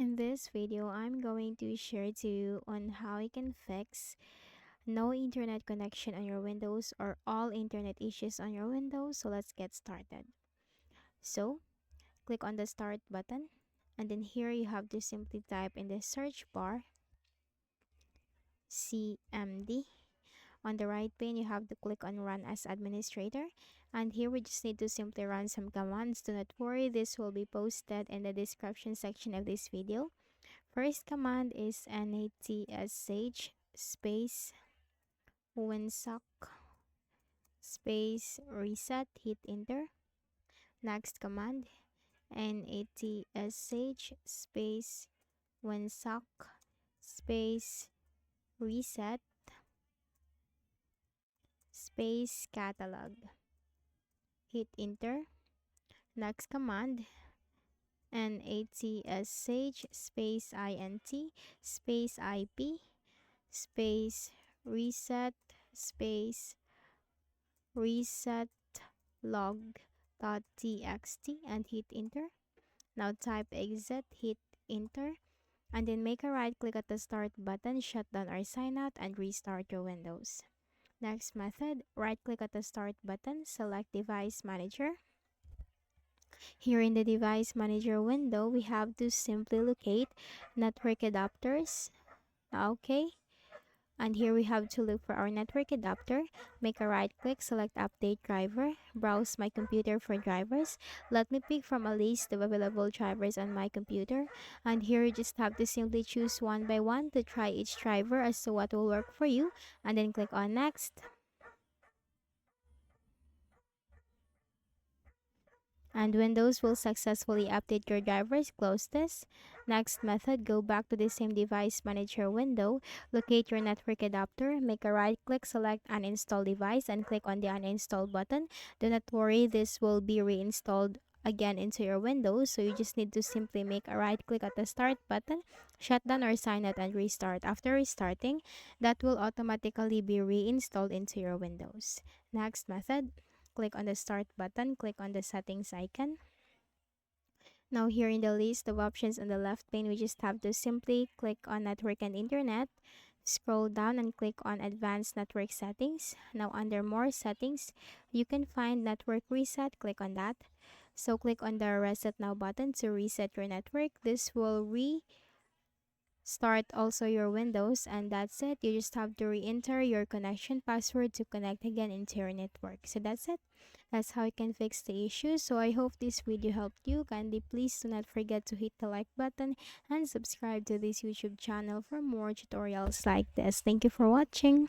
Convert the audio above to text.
In this video, I'm going to share to you on how you can fix no internet connection on your Windows or all internet issues on your Windows. So let's get started. So click on the start button, and then here you have to simply type in the search bar CMD. On the right pane, you have to click on run as administrator, and here we just need to simply run some commands. Do not worry, this will be posted in the description section of this video. First command is netsh space winsock space reset, hit enter. Next command, netsh space winsock space reset space catalog, hit enter. Next command, netsh space int space ip space reset space resetlog.txt and hit enter. Now type exit, hit enter, and then make a right click at the start button, shut down or sign out, and restart your Windows. Next method, right click at the start button, select device manager. Here in the device manager window, we have to simply locate network adapters. Okay. And here we have to look for our network adapter. Make a right click, select update driver, browse my computer for drivers. Let me pick from a list of available drivers on my computer. And here you just have to simply choose one by one to try each driver as to what will work for you. And then click on next. And Windows will successfully update your drivers. Close this. Next method, go back to the same device manager window, locate your network adapter, make a right click, select uninstall device, and click on the uninstall button. Do not worry, this will be reinstalled again into your Windows, so you just need to simply make a right click at the start button, shut down or sign out, and restart. After restarting, that will automatically be reinstalled into your Windows. Next method, click on the start button, click on the settings icon. Now here in the list of options on the left pane, we just have to simply click on network and internet, scroll down and click on advanced network settings. Now under more settings, you can find network reset, click on that. So click on the reset now button to reset your network. This will start also your Windows, and that's it. You just have to re-enter your connection password to connect again into your network. So that's it. That's how you can fix the issue. So I hope this video helped you. Kindly please do not forget to hit the like button and subscribe to this YouTube channel for more tutorials like this. Thank you for watching.